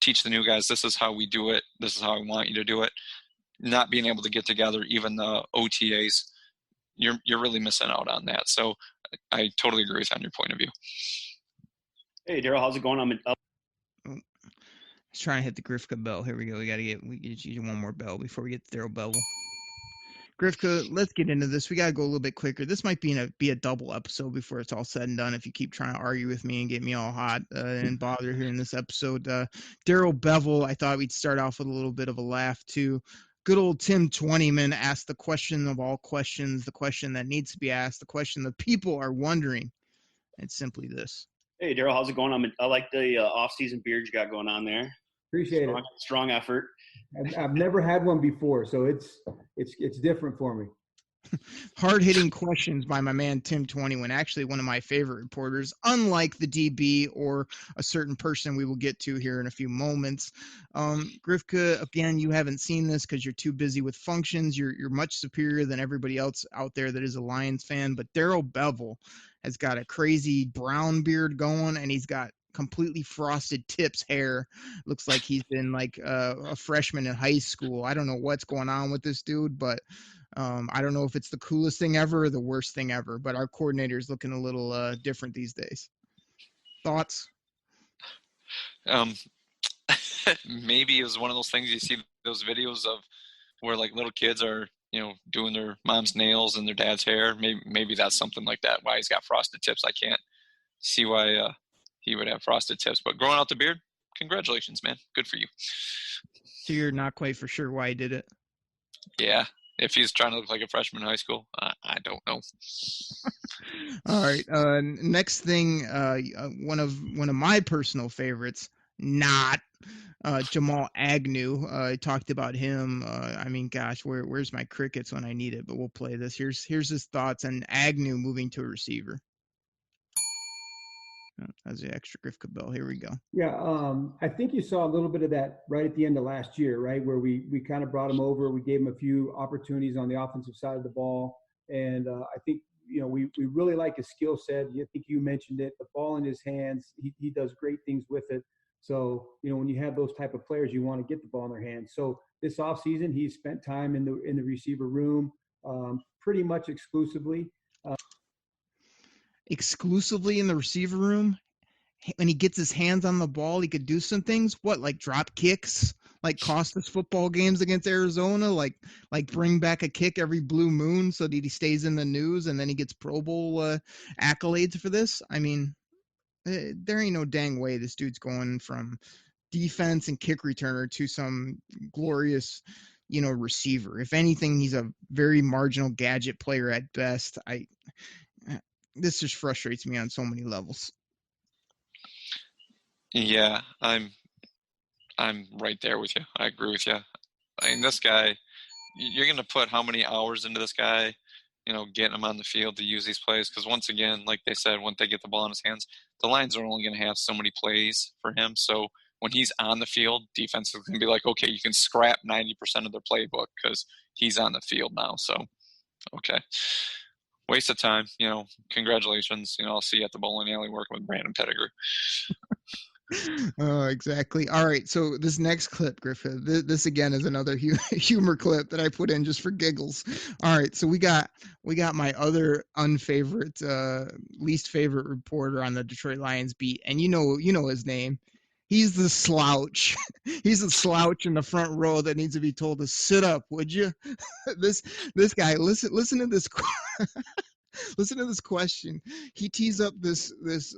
teach the new guys, this is how we do it. This is how I want you to do it. Not being able to get together, even the OTAs, you're really missing out on that. So I totally agree with you on your point of view. Hey, Daryl, how's it going? I'm trying to hit the Grifka bell. Here we go. We get you one more bell before we get to Daryl Bevel. Grifka, let's get into this. We got to go a little bit quicker. This might be a double episode before it's all said and done if you keep trying to argue with me and get me all hot and bothered here in this episode. Daryl Bevel, I thought we'd start off with a little bit of a laugh, too. Good old Tim Twentyman asked the question of all questions, the question that needs to be asked, the question the people are wondering. It's simply this. Hey, Daryl, how's it going? I like the off-season beard you got going on there. Appreciate it. Strong effort. I've never had one before, so it's different for me. Hard-hitting questions by my man Tim Twentyman, actually one of my favorite reporters, unlike the DB or a certain person we will get to here in a few moments. Grifka, again, you haven't seen this because you're too busy with functions. You're much superior than everybody else out there that is a Lions fan, but Daryl Bevel has got a crazy brown beard going, and he's got completely frosted tips hair. Looks like he's been like a freshman in high school. I don't know what's going on with this dude, but I don't know if it's the coolest thing ever or the worst thing ever, but our coordinator is looking a little different these days. Thoughts? Maybe it was one of those things you see those videos of where like little kids are, doing their mom's nails and their dad's hair. Maybe that's something like that, why he's got frosted tips. I can't see why he would have frosted tips, but growing out the beard, congratulations, man. Good for you. So you're not quite for sure why he did it? Yeah. If he's trying to look like a freshman in high school, I don't know. All right. Next thing, one of my personal favorites, Jamal Agnew. I talked about him. I mean, gosh, where's my crickets when I need it? But we'll play this. Here's his thoughts on Agnew moving to a receiver. That's the extra Grifka bell. Here we go. Yeah, I think you saw a little bit of that right at the end of last year, right, where we kind of brought him over. We gave him a few opportunities on the offensive side of the ball, and I think we really like his skill set. I think you mentioned it. The ball in his hands, he does great things with it. So when you have those type of players, you want to get the ball in their hands. So this offseason, he spent time in the receiver room, pretty much exclusively. Exclusively in the receiver room. When he gets his hands on the ball, he could do some things. What, like drop kicks, like cost us football games against Arizona, like bring back a kick every blue moon so that he stays in the news and then he gets Pro Bowl accolades for this. I mean, there ain't no dang way this dude's going from defense and kick returner to some glorious, receiver. If anything, he's a very marginal gadget player at best. This just frustrates me on so many levels. Yeah, I'm right there with you. I agree with you. I mean, this guy, you're going to put how many hours into this guy, getting him on the field to use these plays? Because once again, like they said, once they get the ball in his hands, the Lions are only going to have so many plays for him. So when he's on the field, defense is going to be like, okay, you can scrap 90% of their playbook because he's on the field now. So, okay. Waste of time, congratulations. I'll see you at the bowling alley working with Brandon Pettigrew. Exactly. All right. So this next clip, Griffith, this again is another humor clip that I put in just for giggles. All right. So we got my other least favorite reporter on the Detroit Lions beat. And you know his name. He's the slouch. He's the slouch in the front row that needs to be told to sit up, would you? This guy, listen to this. Listen to this question. He tees up this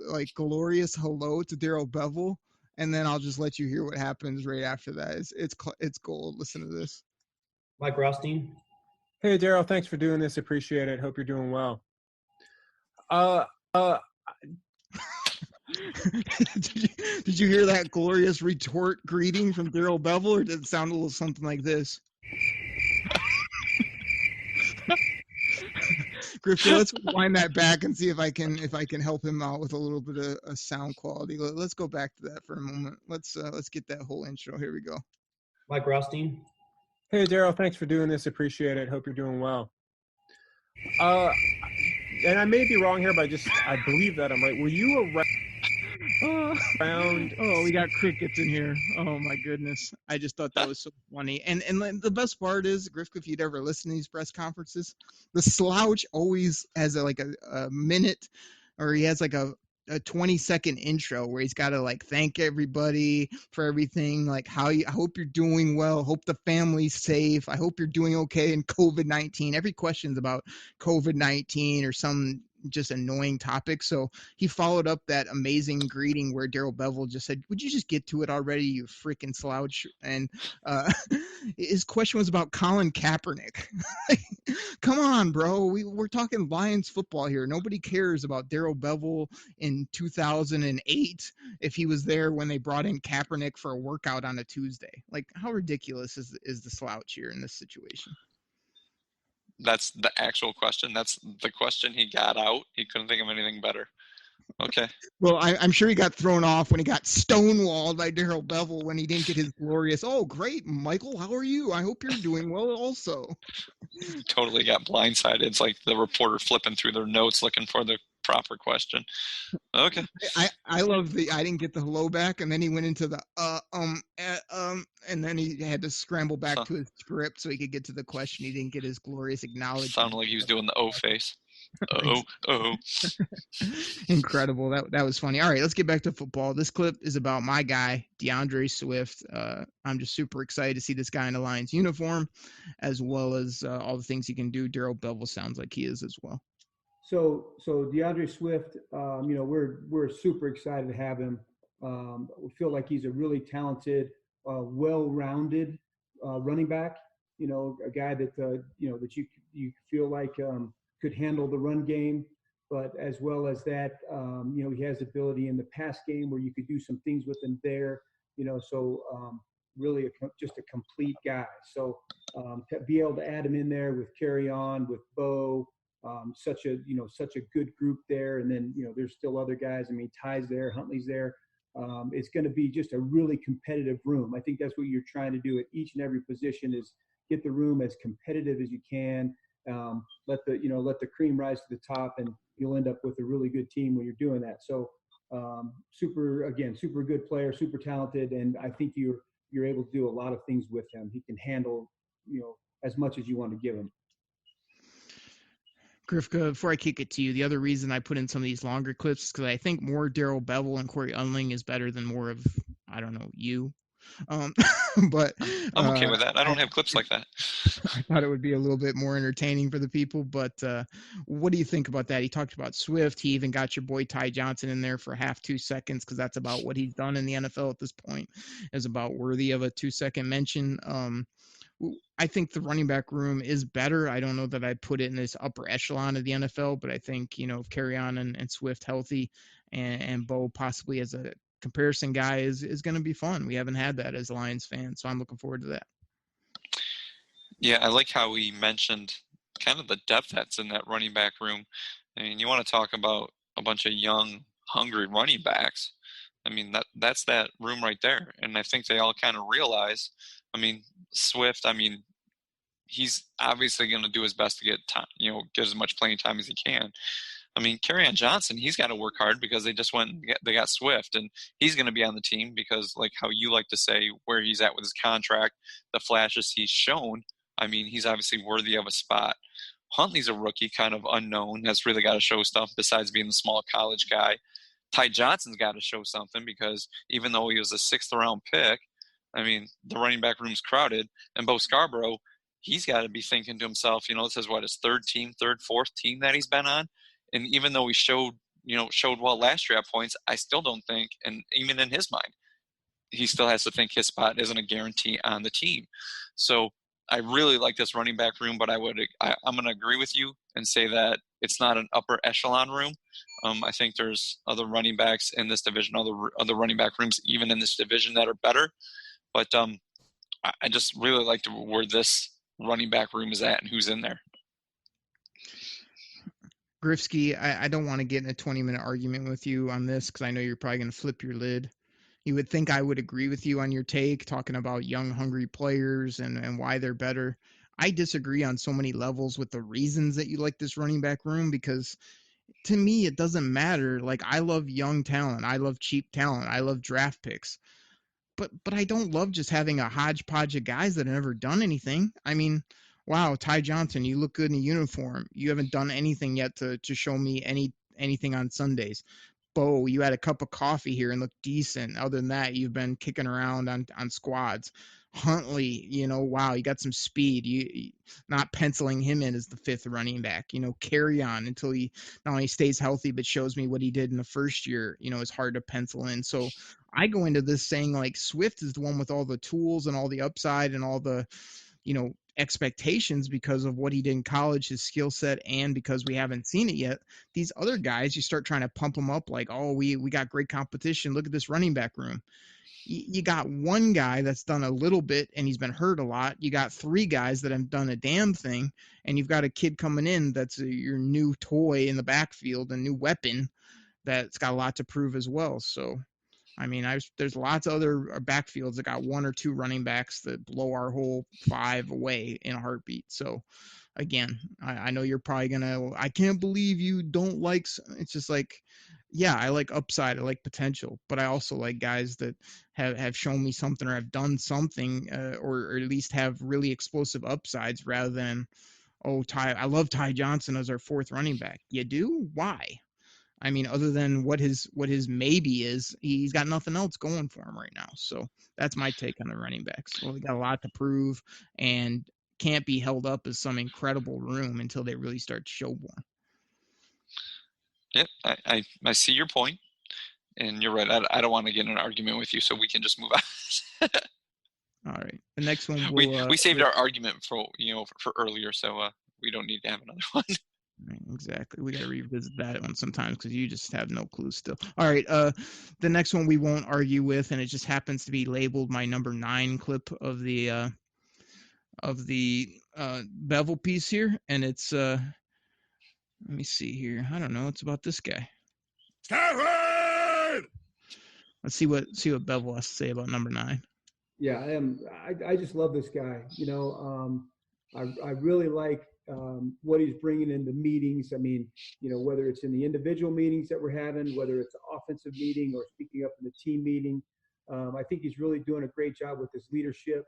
like glorious hello to Daryl Bevel, and then I'll just let you hear what happens right after that. It's gold. Listen to this. Mike Rothstein. Hey Daryl, thanks for doing this. Appreciate it. Hope you're doing well. Did you hear that glorious retort greeting from Daryl Bevel, or did it sound a little something like this? Griffin, let's wind that back and see if I can help him out with a little bit of sound quality. Let's go back to that for a moment. Let's get that whole intro. Here we go. Mike Rothstein. Hey, Daryl, thanks for doing this. Appreciate it. Hope you're doing well. And I may be wrong here, but I believe that I'm right. Were you around? Oh, we got crickets in here. Oh my goodness. I just thought that was so funny. And the best part is, Griff, if you'd ever listen to these press conferences, the slouch always has a minute, or he has like a 20-second intro where he's got to like thank everybody for everything, like I hope you're doing well, hope the family's safe, I hope you're doing okay in COVID-19. Every question's about COVID-19 or some just annoying topic. So he followed up that amazing greeting where Darrell Bevell just said, would you just get to it already, you freaking slouch? And his question was about Colin Kaepernick. Come on, bro. We're talking Lions football here. Nobody cares about Darrell Bevell in 2008 if he was there when they brought in Kaepernick for a workout on a Tuesday. Like, how ridiculous is the slouch here in this situation? That's the actual question. That's the question he got out. He couldn't think of anything better. Okay. Well, I'm sure he got thrown off when he got stonewalled by Darrell Bevell when he didn't get his glorious, oh, great, Michael, how are you? I hope you're doing well also. Totally got blindsided. It's like the reporter flipping through their notes looking for the proper question. Okay. I love I didn't get the hello back, and then he went into the and then he had to scramble back to his script so he could get to the question. He didn't get his glorious acknowledgement. Sounded like he was doing the O face. Oh. Incredible. That was funny. All right, let's get back to football. This clip is about my guy, DeAndre Swift. I'm just super excited to see this guy in a Lions uniform, as well as all the things he can do. Darrell Bevell sounds like he is as well. So DeAndre Swift, we're super excited to have him. We feel like he's a really talented, well-rounded running back. A guy that that you feel like could handle the run game, but as well as that, he has ability in the pass game where you could do some things with him there. Really just a complete guy. So to be able to add him in there with Carry On, with Bo. Such a good group there, and then there's still other guys. I mean, Ty's there, Huntley's there. It's going to be just a really competitive room. I think that's what you're trying to do at each and every position, is get the room as competitive as you can. Let the cream rise to the top, and you'll end up with a really good team when you're doing that. So super good player, super talented, and I think you're able to do a lot of things with him. He can handle as much as you want to give him. Grifka, before I kick it to you, the other reason I put in some of these longer clips is because I think more Darrell Bevell and Corey Undlin is better than more of, I don't know, you. But I'm okay with that. I don't have clips like that. I thought it would be a little bit more entertaining for the people. But what do you think about that? He talked about Swift. He even got your boy Ty Johnson in there for 2 seconds, because that's about what he's done in the NFL at this point, is about worthy of a 2-second mention. I think the running back room is better. I don't know that I'd put it in this upper echelon of the NFL, but I think, if Carry On and Swift healthy and Bo possibly as a comparison guy is going to be fun. We haven't had that as Lions fans, so I'm looking forward to that. Yeah, I like how he mentioned kind of the depth that's in that running back room. I mean, you want to talk about a bunch of young, hungry running backs. I mean, that's that room right there. And I think they all kind of realize, I mean, Swift, he's obviously going to do his best to get time, get as much playing time as he can. I mean, Kerryon Johnson, he's got to work hard because they just they got Swift, and he's going to be on the team because, like how you like to say, where he's at with his contract, the flashes he's shown, I mean, he's obviously worthy of a spot. Huntley's a rookie, kind of unknown, has really got to show stuff besides being the small college guy. Ty Johnson's got to show something because even though he was a 6th-round pick, I mean, the running back room's crowded. And Bo Scarborough, he's got to be thinking to himself, this is his 4th team that he's been on. And even though he showed well last year at points, I still don't think, and even in his mind, he still has to think his spot isn't a guarantee on the team. So I really like this running back room, but I'm going to agree with you and say that it's not an upper echelon room. I think there's other running backs in this division, other running back rooms, even in this division, that are better. But I just really like where this running back room is at and who's in there. Grifsky, I don't want to get in a 20-minute argument with you on this because I know you're probably going to flip your lid. You would think I would agree with you on your take, talking about young, hungry players and why they're better. I disagree on so many levels with the reasons that you like this running back room, because to me, it doesn't matter. Like, I love young talent. I love cheap talent. I love draft picks. But I don't love just having a hodgepodge of guys that have never done anything. I mean, wow, Ty Johnson, you look good in a uniform. You haven't done anything yet to show me anything on Sundays. Bo, you had a cup of coffee here and looked decent. Other than that, you've been kicking around on squads. Huntley, wow, you got some speed. You not penciling him in as the fifth running back. Carry on until he not only stays healthy but shows me what he did in the first year. It's hard to pencil in. So I go into this saying like Swift is the one with all the tools and all the upside and all the, expectations because of what he did in college, his skill set, and because we haven't seen it yet. These other guys, you start trying to pump them up like, oh, we got great competition. Look at this running back room. You got one guy that's done a little bit and he's been hurt a lot. You got three guys that have done a damn thing, and you've got a kid coming in that's your new toy in the backfield, a new weapon that's got a lot to prove as well. So, I mean, there's lots of other backfields that got one or two running backs that blow our whole five away in a heartbeat. So, again, I know you're probably I can't believe you don't like. It's just like, yeah, I like upside, I like potential, but I also like guys that have shown me something or have done something, or at least have really explosive upsides rather than, oh, I love Ty Johnson as our fourth running back. You do? Why? I mean, other than what his maybe is, he's got nothing else going for him right now. So that's my take on the running backs. Well, they got a lot to prove and can't be held up as some incredible room until they really start to show more. Yep, I see your point, and you're right. I don't want to get in an argument with you, so we can just move on. All right, the next one we saved our argument for earlier, so we don't need to have another one. Exactly. We got to revisit that one sometimes because you just have no clue still. All right. The next one we won't argue with, and it just happens to be labeled my number 9 clip of the Bevel piece here, and it's let me see here. I don't know. It's about this guy. Stafford! Let's see what Bevel has to say about number 9. Yeah, I just love this guy. I really like what he's bringing in the meetings. I mean, whether it's in the individual meetings that we're having, whether it's an offensive meeting or speaking up in the team meeting, I think he's really doing a great job with his leadership.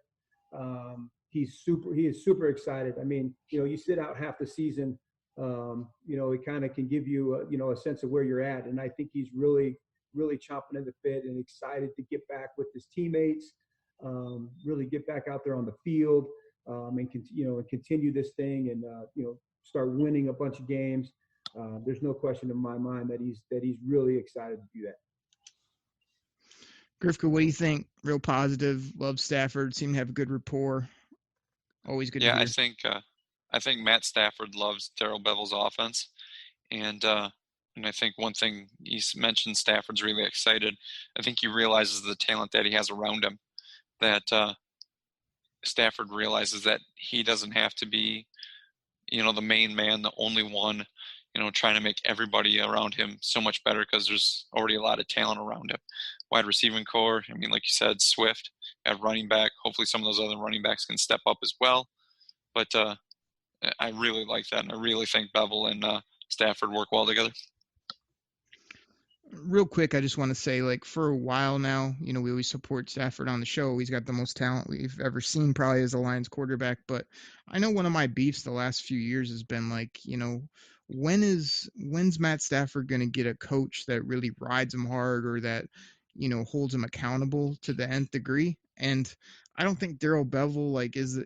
He is super excited. I mean, you sit out half the season, it kind of can give you a sense of where you're at. And I think he's really, really chomping at the bit and excited to get back with his teammates, really get back out there on the field. And continue this thing and start winning a bunch of games. There's no question in my mind that he's really excited to do that. Grifka, what do you think? Real positive. Love Stafford. Seem to have a good rapport. Always good. Yeah, to hear. I think Matt Stafford loves Darrell Bevel's offense, and I think one thing he's mentioned, Stafford's really excited. I think he realizes the talent that he has around him. That Stafford realizes that he doesn't have to be, the main man, the only one, trying to make everybody around him so much better because there's already a lot of talent around him. Wide receiving core, I mean, like you said, Swift at running back. Hopefully some of those other running backs can step up as well. But I really like that, and I really think Bevel and Stafford work well together. Real quick, I just want to say, like, for a while now, we always support Stafford on the show. He's got the most talent we've ever seen, probably as a Lions quarterback. But I know one of my beefs the last few years has been like, when's Matt Stafford going to get a coach that really rides him hard or that, holds him accountable to the nth degree? And I don't think Darrell Bevel is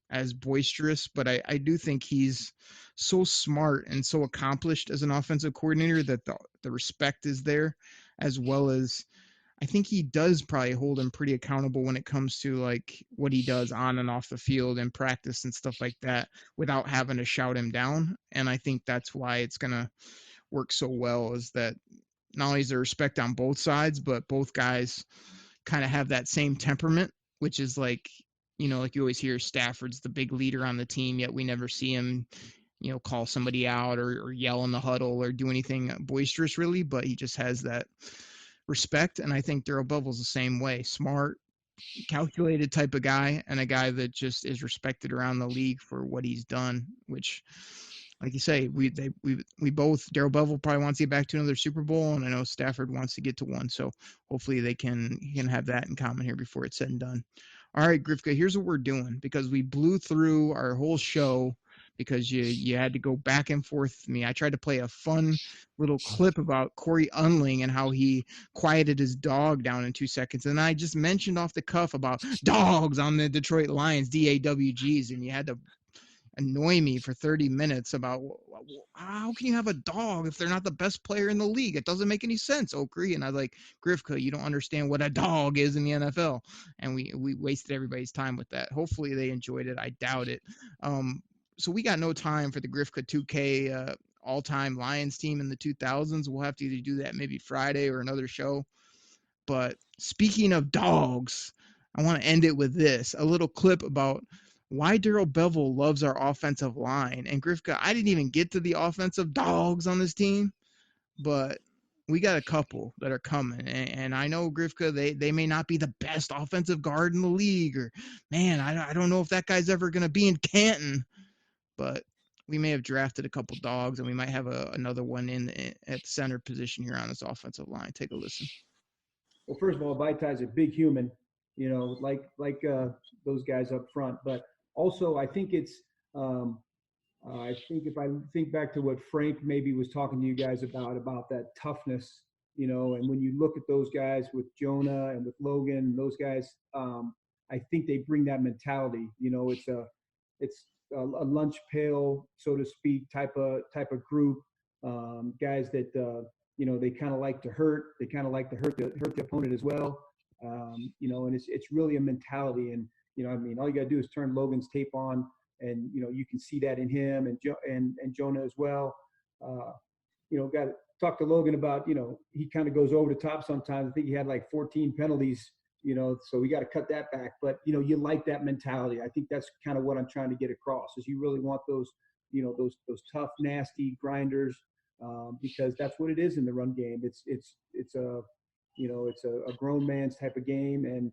as boisterous, but I do think he's so smart and so accomplished as an offensive coordinator that the respect is there, as well as I think he does probably hold him pretty accountable when it comes to like what he does on and off the field and practice and stuff like that without having to shout him down. And I think that's why it's going to work so well, is that not only is there respect on both sides, but both guys kind of have that same temperament, which is like, like you always hear Stafford's the big leader on the team, yet we never see him call somebody out or yell in the huddle or do anything boisterous really, but he just has that respect. And I think Darrell Bevell's the same way. Smart, calculated type of guy, and a guy that just is respected around the league for what he's done, which, like you say, we both, Darrell Bevell probably wants to get back to another Super Bowl, and I know Stafford wants to get to one. So hopefully they can have that in common here before it's said and done. All right, Grifka, here's what we're doing, because we blew through our whole show because you had to go back and forth with me. I tried to play a fun little clip about Corey Undlin and how he quieted his dog down in 2 seconds. And I just mentioned off the cuff about DAWGS on the Detroit Lions, DAWGs, and you had to annoy me for 30 minutes about how can you have a dog if they're not the best player in the league? It doesn't make any sense, Oakley. And I was like, Grifka, you don't understand what a dog is in the NFL. And we wasted everybody's time with that. Hopefully they enjoyed it. I doubt it. So we got no time for the Grifka 2K all-time Lions team in the 2000s. We'll have to either do that maybe Friday or another show. But speaking of dogs, I want to end it with this, a little clip about why Darrell Bevell loves our offensive line. And Grifka, I didn't even get to the offensive dogs on this team, but we got a couple that are coming. And I know, Grifka, they may not be the best offensive guard in the league, or, man, I don't know if that guy's ever going to be in Canton, but we may have drafted a couple dogs, and we might have another one at center position here on this offensive line. Take a listen. Well, first of all, Vaitai's a big human, like those guys up front. But also, I think it's I think if I think back to what Frank maybe was talking to you guys about that toughness, and when you look at those guys with Jonah and with Logan, those guys, I think they bring that mentality. It's a lunch pail, so to speak, type of group, guys that they kind of like to hurt. They kind of like to hurt the opponent as well. And it's really a mentality. And all you got to do is turn Logan's tape on, and you can see that in him and Jonah as well. Got to talk to Logan about he kind of goes over the top sometimes. I think he had like 14 penalties. So we got to cut that back. But, you like that mentality. I think that's kind of what I'm trying to get across, is you really want those, those tough, nasty grinders, because that's what it is in the run game. It's a grown man's type of game. And,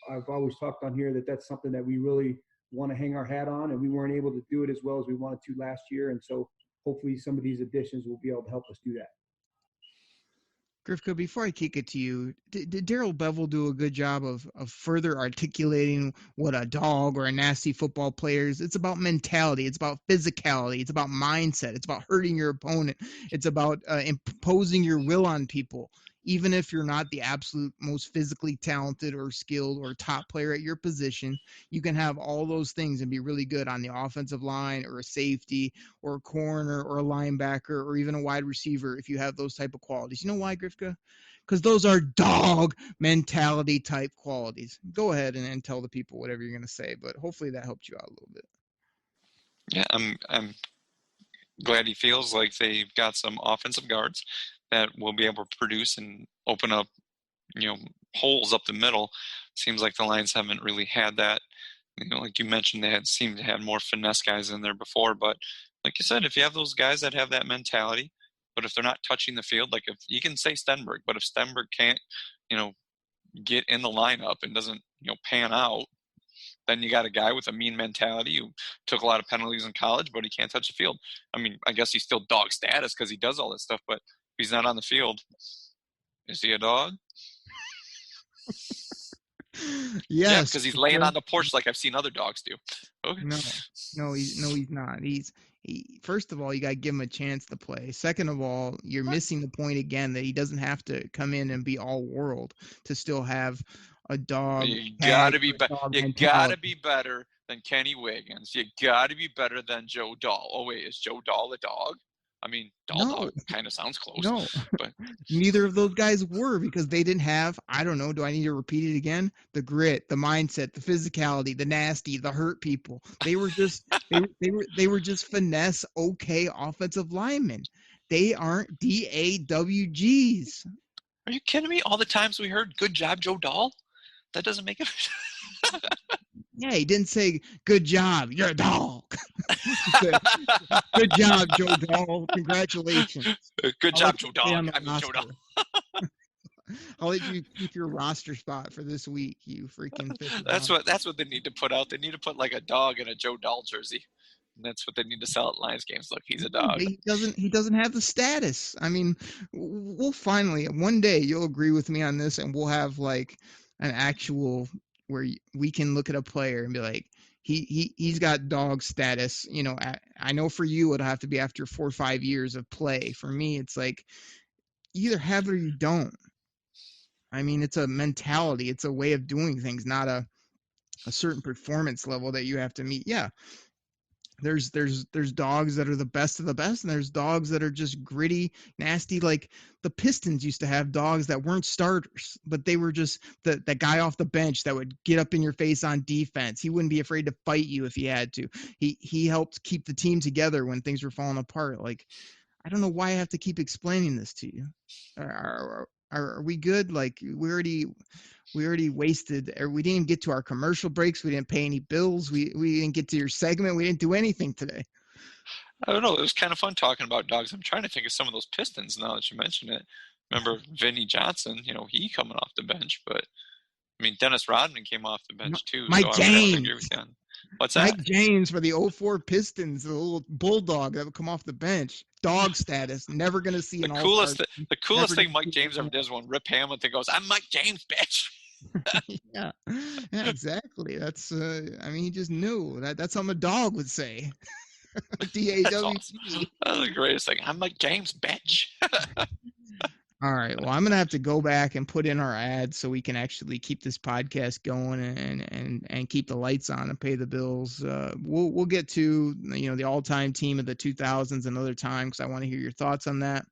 I've always talked on here that that's something that we really want to hang our hat on, and we weren't able to do it as well as we wanted to last year. And so hopefully some of these additions will be able to help us do that. Grifka, before I kick it to you, did Darrell Bevell do a good job of further articulating what a dog or a nasty football player is? It's about mentality. It's about physicality. It's about mindset. It's about hurting your opponent. It's about imposing your will on people. Even if you're not the absolute most physically talented or skilled or top player at your position, you can have all those things and be really good on the offensive line or a safety or a corner or a linebacker or even a wide receiver if you have those type of qualities. You know why, Grifka? Because those are dog mentality type qualities. Go ahead and tell the people whatever you're going to say, but hopefully that helped you out a little bit. Yeah, I'm glad he feels like they've got some offensive guards that will be able to produce and open up, holes up the middle. Seems like the Lions haven't really had that. Like you mentioned, they seemed to have more finesse guys in there before. But like you said, if you have those guys that have that mentality, but if they're not touching the field, like if you can say Stenberg, but if Stenberg can't, get in the lineup and doesn't, pan out, then you got a guy with a mean mentality who took a lot of penalties in college, but he can't touch the field. I mean, I guess he's still dog status because he does all this stuff, but if he's not on the field, is he a dog? Yes. Yeah, because he's laying on the porch like I've seen other dogs do. Okay. No, he's not. First of all, you got to give him a chance to play. Second of all, you're missing the point again that he doesn't have to come in and be all world to still have a dog. You gotta be better than Kenny Wiggins. You gotta be better than Joe Dahl. Oh wait, is Joe Dahl a dog? I mean, dog kind of sounds close. No, but neither of those guys were, because they didn't have, I don't know, do I need to repeat it again? The grit, the mindset, the physicality, the nasty, the hurt people. They were just they were just finesse, okay offensive linemen. They aren't DAWGs. Are you kidding me? All the times we heard "Good job, Joe Dahl." That doesn't make it. Yeah, he didn't say, good job, you're a dog. Good job, Joe Dahl. Congratulations. Good job, Joe Dog. I mean, Joe Dog. I'll let you keep your roster spot for this week, you freaking That's what they need to put out. They need to put like a dog in a Joe Dahl jersey. And that's what they need to sell at Lions games. Look, he's a dog. He doesn't have the status. I mean, we'll finally, one day you'll agree with me on this, and we'll have like an actual where we can look at a player and be like, he's got dog status. You know, I know for you it'll have to be after 4 or 5 years of play. For me, it's like you either have it or you don't. I mean, it's a mentality. It's a way of doing things, not a certain performance level that you have to meet. Yeah. There's dogs that are the best of the best, and there's dogs that are just gritty, nasty. Like the Pistons used to have dogs that weren't starters, but they were just the guy off the bench that would get up in your face on defense. He wouldn't be afraid to fight you if he had to. He helped keep the team together when things were falling apart. Like, I don't know why I have to keep explaining this to you. Are we good? Like we already wasted, or we didn't get to our commercial breaks. We didn't pay any bills. We didn't get to your segment. We didn't do anything today. I don't know. It was kind of fun talking about dogs. I'm trying to think of some of those Pistons now that you mention it. Remember Vinnie Johnson, he coming off the bench, but I mean, Dennis Rodman came off the bench too. Mike James. What's that? Mike James for the 04 Pistons, the little bulldog that would come off the bench. Dog status. Never going to see an all-star. The coolest thing Mike James ever did is when Rip Hamilton goes, "I'm Mike James, bitch." Yeah, exactly. That's he just knew that's something a dog would say. DAWGS. Awesome. That's the greatest thing. I'm Mike James, bitch. All right. Well, I'm gonna have to go back and put in our ads so we can actually keep this podcast going and keep the lights on and pay the bills. We'll get to the all-time team of the 2000s another time because I want to hear your thoughts on that.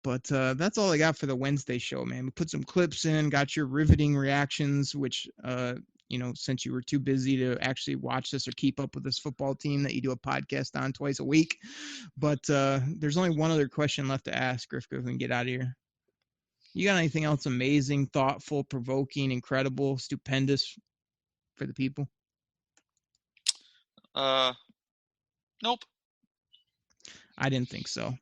But that's all I got for the Wednesday show, man. We put some clips in, got your riveting reactions, which since you were too busy to actually watch this or keep up with this football team that you do a podcast on twice a week. But there's only one other question left to ask, Griff, if we can get out of here. You got anything else amazing, thoughtful, provoking, incredible, stupendous for the people? Nope. I didn't think so.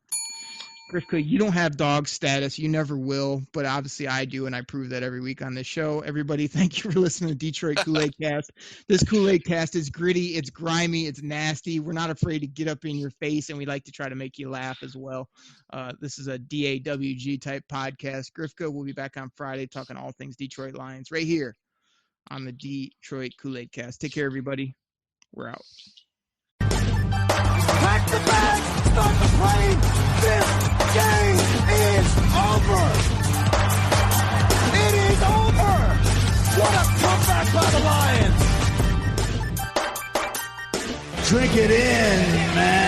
Griff, you don't have dog status. You never will, but obviously I do, and I prove that every week on this show. Everybody, thank you for listening to Detroit Koolaid Cast. This Koolaid Cast is gritty, it's grimy, it's nasty. We're not afraid to get up in your face, and we like to try to make you laugh as well. This is a DAWG type podcast. Griffko will be back on Friday talking all things Detroit Lions right here on the Detroit Koolaid Cast. Take care, everybody. We're out. Pack the bag, start the plane. This game is over. It is over. What a comeback by the Lions. Drink it in, man.